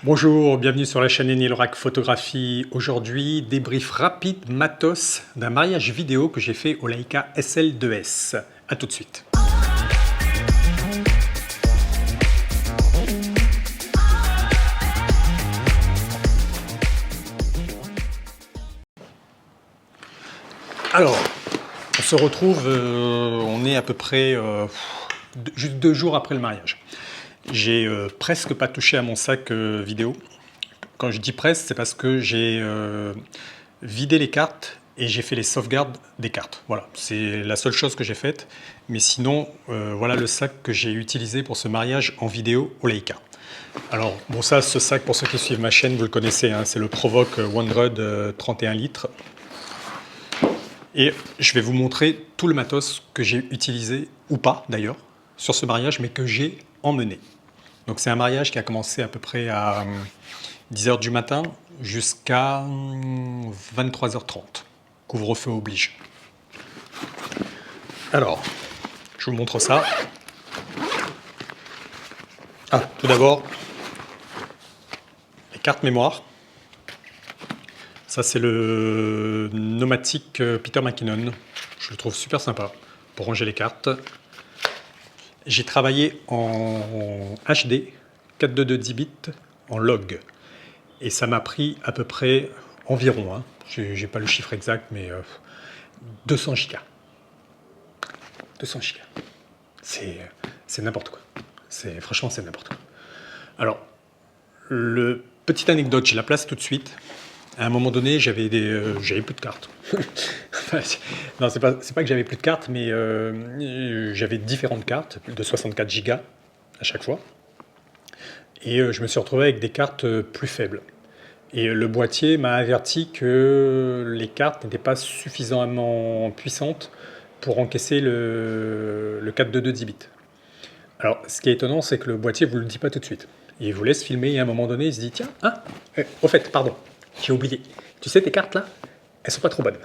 Bonjour, bienvenue sur la chaîne Enilrac Photographie. Aujourd'hui, débrief rapide matos d'un mariage vidéo que j'ai fait au Leica SL2S. A tout de suite. Alors, on se retrouve, on est à peu près juste 2 jours après le mariage. J'ai presque pas touché à mon sac vidéo. Quand je dis presque, c'est parce que j'ai vidé les cartes et j'ai fait les sauvegardes des cartes. Voilà, c'est la seule chose que j'ai faite. Mais sinon, voilà le sac que j'ai utilisé pour ce mariage en vidéo au Leica. Alors, bon ça, ce sac, pour ceux qui suivent ma chaîne, vous le connaissez, hein, c'est le Provoke 100 31 litres. Et je vais vous montrer tout le matos que j'ai utilisé, ou pas d'ailleurs, sur ce mariage, mais que j'ai emmené. Donc c'est un mariage qui a commencé à peu près à 10h du matin jusqu'à 23h30. Couvre-feu oblige. Alors, je vous montre ça. Ah, tout d'abord, les cartes mémoire. Ça, c'est le Nomatic Peter McKinnon. Je le trouve super sympa pour ranger les cartes. J'ai travaillé en HD, 422 10 bits, en log. Et ça m'a pris à peu près environ, hein, j'ai pas le chiffre exact, mais 200 gigas. 200 gigas. C'est n'importe quoi. Franchement, c'est n'importe quoi. Alors, petite anecdote, j'ai la place tout de suite. À un moment donné, j'avais plus de cartes. Non, c'est pas que j'avais plus de cartes, mais j'avais différentes cartes de 64 gigas à chaque fois. Et je me suis retrouvé avec des cartes plus faibles. Et le boîtier m'a averti que les cartes n'étaient pas suffisamment puissantes pour encaisser le 422 10 bits. Alors, ce qui est étonnant, c'est que le boîtier ne vous le dit pas tout de suite. Il vous laisse filmer et à un moment donné, il se dit, tiens, au fait, pardon, j'ai oublié. Tu sais, tes cartes là, elles sont pas trop bonnes.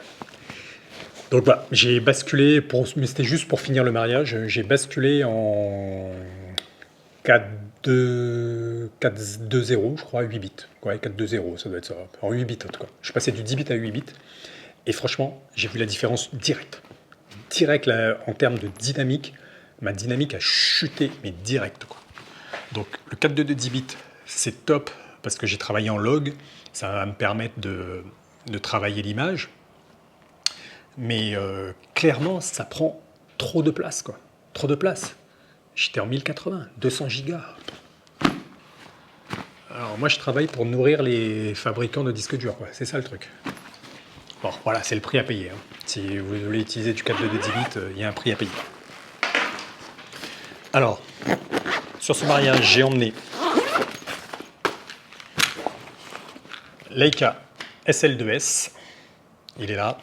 Donc voilà, j'ai basculé, mais c'était juste pour finir le mariage, j'ai basculé en 4.2.0, je crois, 8 bits. Ouais, 4.2.0, ça doit être ça. En 8 bits en tout cas. Je suis passé du 10 bits à 8 bits. Et franchement, j'ai vu la différence directe. Direct là, en termes de dynamique, ma dynamique a chuté, mais direct, quoi. Donc le 4.2 de 10 bits, c'est top parce que j'ai travaillé en log. Ça va me permettre de travailler l'image. Mais clairement, ça prend trop de place, quoi. Trop de place. J'étais en 1080, 200 gigas. Alors moi, je travaille pour nourrir les fabricants de disques durs, quoi. C'est ça le truc. Bon, voilà, c'est le prix à payer, hein. Si vous voulez utiliser du 4.2 de 10 bits, il y a un prix à payer. Alors, sur ce mariage, j'ai emmené Leica SL2S. Il est là.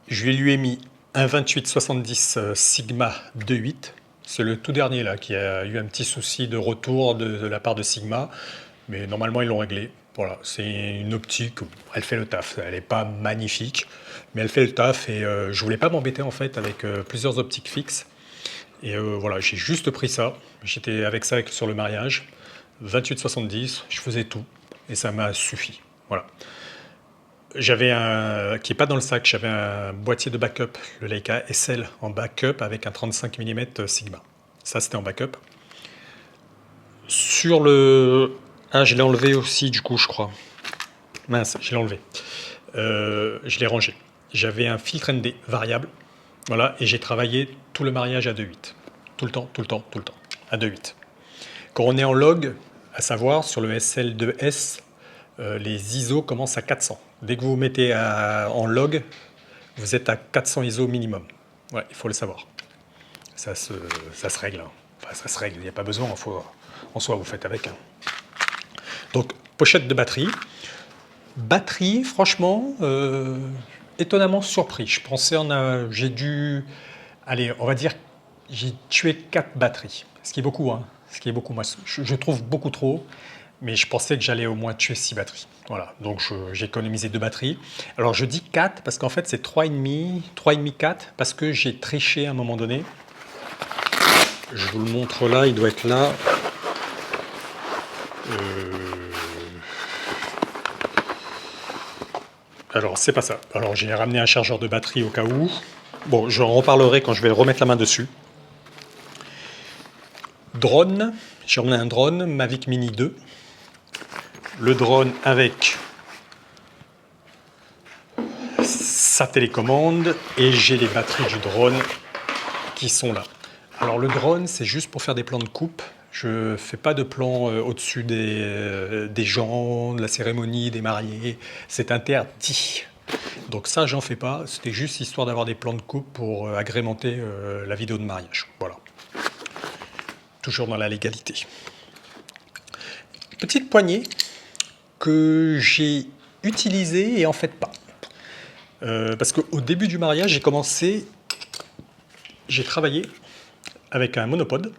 Je lui ai mis un 28-70 Sigma 2.8. C'est le tout dernier là qui a eu un petit souci de retour de la part de Sigma. Mais normalement, ils l'ont réglé. Voilà, c'est une optique, elle fait le taf. Elle n'est pas magnifique, mais elle fait le taf. Et je voulais pas m'embêter en fait avec plusieurs optiques fixes. Et voilà, j'ai juste pris ça. J'étais avec ça sur le mariage. 28-70, je faisais tout. Et ça m'a suffi. Voilà. J'avais qui n'est pas dans le sac, j'avais un boîtier de backup, le Leica SL en backup avec un 35 mm Sigma. Ça, c'était en backup. Sur le... Ah, je l'ai enlevé aussi, du coup, je crois. Mince, je l'ai enlevé. Je l'ai rangé. J'avais un filtre ND variable. Voilà, et j'ai travaillé tout le mariage à 2.8. Tout le temps, à 2.8. Quand on est en log, à savoir, sur le SL2S, les ISO commencent à 400. Dès que vous vous mettez en log, vous êtes à 400 ISO minimum. Ouais, il faut le savoir. Ça se règle. Hein. Enfin, ça se règle, il n'y a pas besoin, en soi, vous faites avec. Hein. Donc, pochette de batterie. Batterie, franchement, étonnamment surpris. Je pensais j'ai dû... Allez, on va dire, j'ai tué 4 batteries. Ce qui est beaucoup, hein. Ce qui est beaucoup. Moi, je trouve beaucoup trop. Mais je pensais que j'allais au moins tuer 6 batteries. Voilà, donc j'ai économisé 2 batteries. Alors je dis 4 parce qu'en fait c'est 3,5, 4, parce que j'ai triché à un moment donné. Je vous le montre là, il doit être là. Alors, c'est pas ça. Alors, j'ai ramené un chargeur de batterie au cas où. Bon, j'en reparlerai quand je vais remettre la main dessus. Drone. J'ai emmené un drone, Mavic Mini 2. Le drone avec sa télécommande et j'ai les batteries du drone qui sont là. Alors le drone, c'est juste pour faire des plans de coupe. Je ne fais pas de plans au-dessus des gens, de la cérémonie, des mariés. C'est interdit. Donc ça, j'en fais pas. C'était juste histoire d'avoir des plans de coupe pour agrémenter la vidéo de mariage. Voilà. Toujours dans la légalité. Petite poignée que j'ai utilisée et en fait pas. Parce qu'au début du mariage, j'ai travaillé avec un monopode.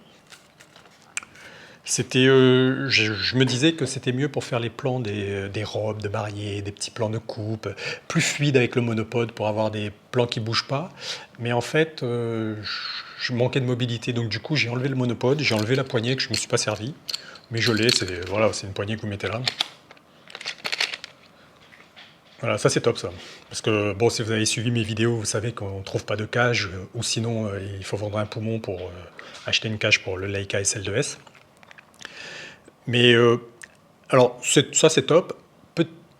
Je me disais que c'était mieux pour faire les plans des robes de mariée, des petits plans de coupe, plus fluide avec le monopode pour avoir des plans qui ne bougent pas. Mais en fait, je manquais de mobilité, donc du coup j'ai enlevé le monopode, j'ai enlevé la poignée que je ne me suis pas servi. Mais je l'ai, voilà, c'est une poignée que vous mettez là. Voilà, ça c'est top ça. Parce que bon, si vous avez suivi mes vidéos, vous savez qu'on ne trouve pas de cage, ou sinon il faut vendre un poumon pour acheter une cage pour le Leica SL2S. Mais alors ça c'est top.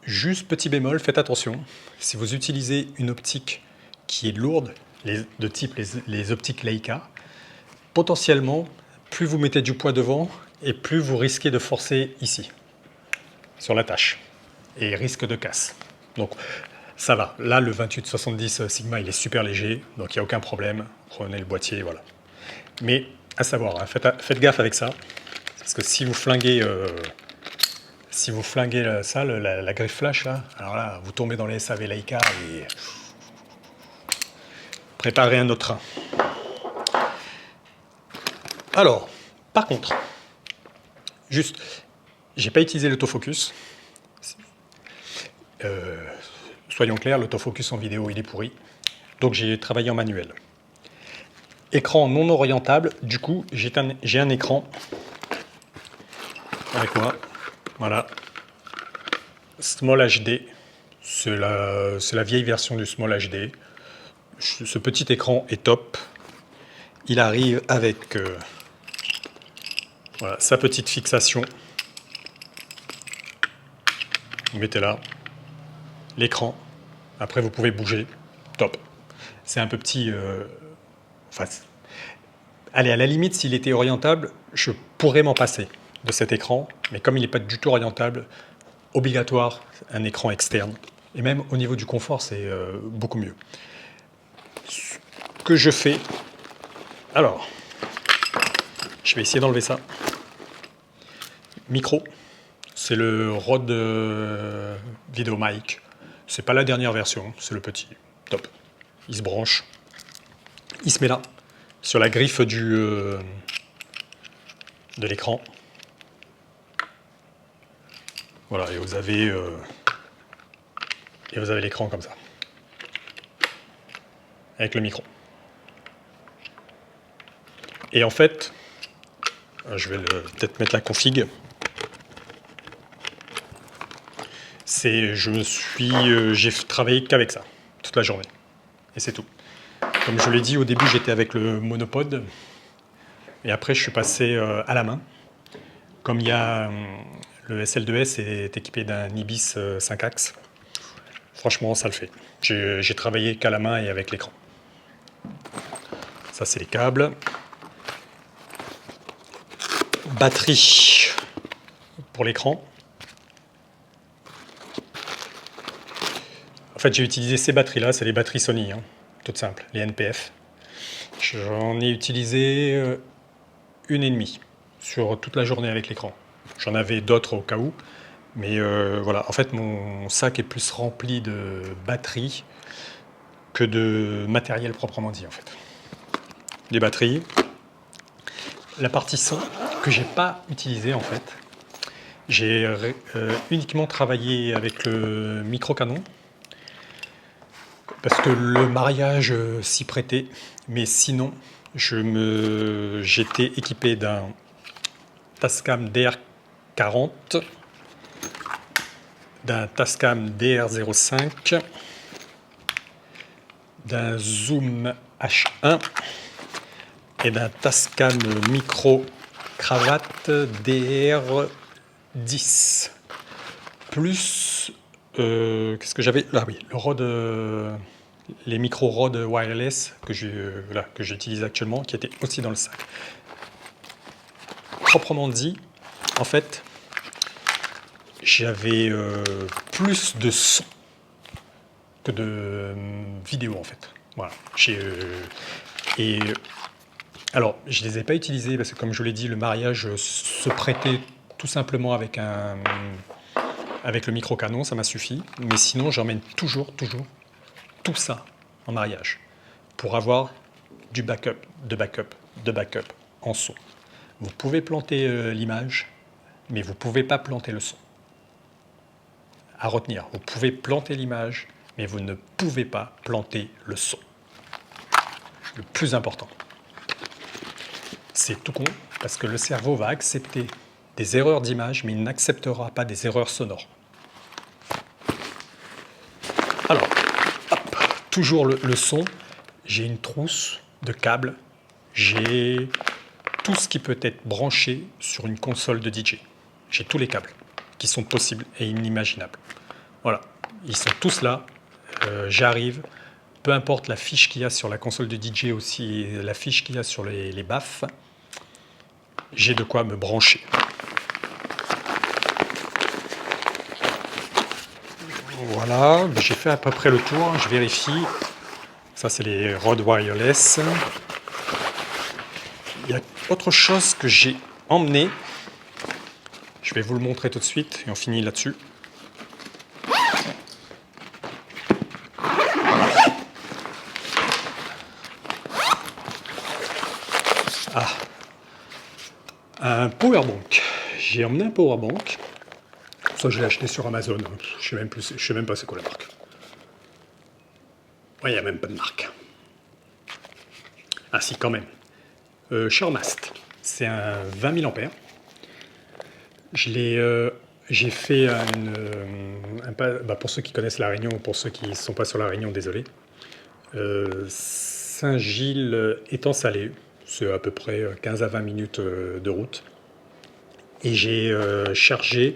Juste petit bémol, faites attention. Si vous utilisez une optique qui est lourde, de type les optiques Leica, potentiellement, plus vous mettez du poids devant et plus vous risquez de forcer ici, sur la tâche, et risque de casse. Donc ça va. Là, le 28-70 Sigma, il est super léger, donc il n'y a aucun problème. Prenez le boîtier, voilà. Mais à savoir, hein, faites gaffe avec ça, parce que si vous flinguez ça, la griffe flash, là, alors là, vous tombez dans les SAV Leica et préparez un autre train. Alors, par contre, juste, j'ai pas utilisé l'autofocus. Soyons clairs, l'autofocus en vidéo, il est pourri. Donc j'ai travaillé en manuel. Écran non orientable, du coup, j'ai un écran avec moi. Voilà. Small HD. C'est la vieille version du Small HD. Ce petit écran est top. Il arrive avec voilà, sa petite fixation. Vous mettez là l'écran. Après, vous pouvez bouger. Top. C'est un peu petit. Enfin, allez, à la limite, s'il était orientable, je pourrais m'en passer de cet écran. Mais comme il n'est pas du tout orientable, obligatoire un écran externe. Et même au niveau du confort, c'est beaucoup mieux. Ce que je fais. Alors, je vais essayer d'enlever ça. Micro. C'est le Rode VideoMic. C'est pas la dernière version, c'est le petit. Top. Il se branche. Il se met là, sur la griffe de l'écran. Voilà, et vous avez l'écran comme ça. Avec le micro. Et en fait, je vais peut-être mettre la config. J'ai travaillé qu'avec ça, toute la journée. Et c'est tout. Comme je l'ai dit, au début, j'étais avec le monopode. Et après, je suis passé à la main. Comme il y a le SL2S est équipé d'un Ibis 5 axes. Franchement, ça le fait. J'ai travaillé qu'à la main et avec l'écran. Ça, c'est les câbles. Batterie pour l'écran. En fait, j'ai utilisé ces batteries-là, c'est les batteries Sony, hein, toutes simples, les NPF. J'en ai utilisé une et demie sur toute la journée avec l'écran. J'en avais d'autres au cas où, mais voilà. En fait, mon sac est plus rempli de batteries que de matériel proprement dit, en fait. Des batteries. La partie son que j'ai pas utilisée, en fait. J'ai uniquement travaillé avec le micro canon. Parce que le mariage s'y prêtait, mais sinon, j'étais équipé d'un Tascam 40, d'un Tascam DR05, d'un Zoom H1 et d'un Tascam Micro Cravate DR10. Plus, qu'est-ce que j'avais? Ah oui, le Rode, les micro Rode wireless que j'utilise actuellement, qui étaient aussi dans le sac. Proprement dit, en fait, j'avais plus de son que de vidéo en fait. Voilà. Et alors, je les ai pas utilisés parce que comme je vous l'ai dit, le mariage se prêtait tout simplement avec le micro canon, ça m'a suffi. Mais sinon, j'emmène toujours tout ça en mariage pour avoir du backup, de backup en son. Vous pouvez planter l'image, mais vous pouvez pas planter le son. À retenir, vous pouvez planter l'image, mais vous ne pouvez pas planter le son. Le plus important. C'est tout con, parce que le cerveau va accepter des erreurs d'image, mais il n'acceptera pas des erreurs sonores. Alors, hop, toujours le son, j'ai une trousse de câbles, j'ai tout ce qui peut être branché sur une console de DJ. J'ai tous les câbles qui sont possibles et inimaginables. Voilà, ils sont tous là, j'arrive, peu importe la fiche qu'il y a sur la console de DJ aussi, la fiche qu'il y a sur les baffes, j'ai de quoi me brancher. Voilà, j'ai fait à peu près le tour, je vérifie. Ça c'est les Rode wireless. Il y a autre chose que j'ai emmené. Je vais vous le montrer tout de suite et on finit là-dessus. Ah, un powerbank. J'ai emmené un powerbank. Ça, je l'ai acheté sur Amazon. Je sais même pas c'est quoi la marque. Ouais, il n'y a même pas de marque. Ah si, quand même. Shoremast. C'est un 20 000 ampères. J'ai fait pour ceux qui connaissent La Réunion, pour ceux qui ne sont pas sur La Réunion, désolé. Saint-Gilles étant salé, c'est à peu près 15 à 20 minutes de route. Et j'ai chargé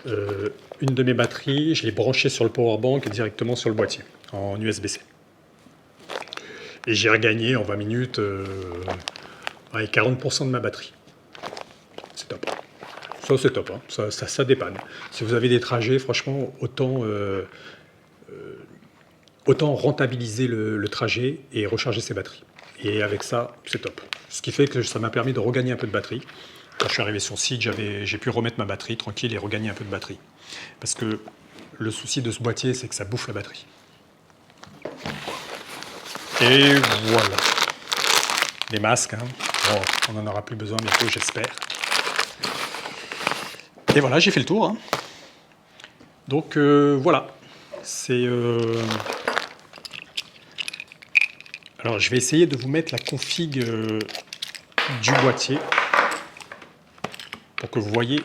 une de mes batteries, je l'ai branchée sur le powerbank et directement sur le boîtier, en USB-C. Et j'ai regagné en 20 minutes 40% de ma batterie. C'est top. Ça, c'est top. Hein. Ça dépanne. Si vous avez des trajets, franchement, autant rentabiliser le trajet et recharger ses batteries. Et avec ça, c'est top. Ce qui fait que ça m'a permis de regagner un peu de batterie. Quand je suis arrivé sur site, j'ai pu remettre ma batterie tranquille et regagner un peu de batterie. Parce que le souci de ce boîtier, c'est que ça bouffe la batterie. Et voilà. Les masques, hein. Bon, on n'en aura plus besoin bientôt, j'espère. Et voilà, j'ai fait le tour. Hein. Donc voilà. C'est... Alors je vais essayer de vous mettre la config du boîtier pour que vous voyez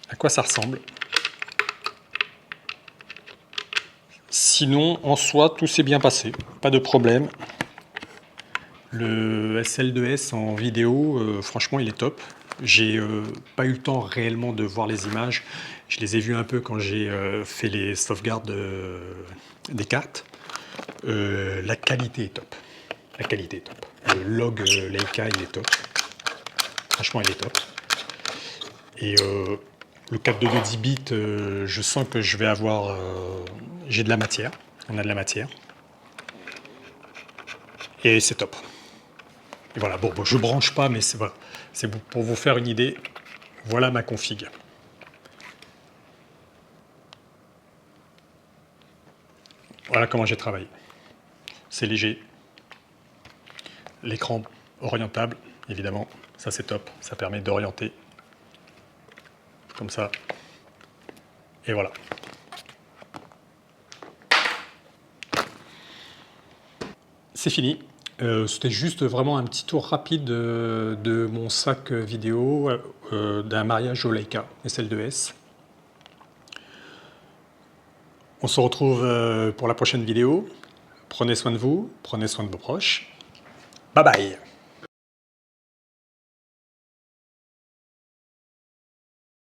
à quoi ça ressemble. Sinon, en soi, tout s'est bien passé, pas de problème. Le SL2S en vidéo, franchement, il est top. J'ai pas eu le temps réellement de voir les images. Je les ai vues un peu quand j'ai fait les sauvegardes des cartes. La qualité est top. La qualité est top. Le log Leica, il est top. Franchement, il est top. Et le 422 10 bits, je sens que je vais avoir... j'ai de la matière. On a de la matière. Et c'est top. Et voilà, bon, je branche pas, mais c'est voilà. Pour vous faire une idée. Voilà ma config. Voilà comment j'ai travaillé. C'est léger. L'écran orientable, évidemment. Ça, c'est top. Ça permet d'orienter. Comme ça. Et voilà. C'est fini. C'était juste vraiment un petit tour rapide de mon sac vidéo d'un mariage au Leica SL2S. On se retrouve pour la prochaine vidéo. Prenez soin de vous, prenez soin de vos proches. Bye bye!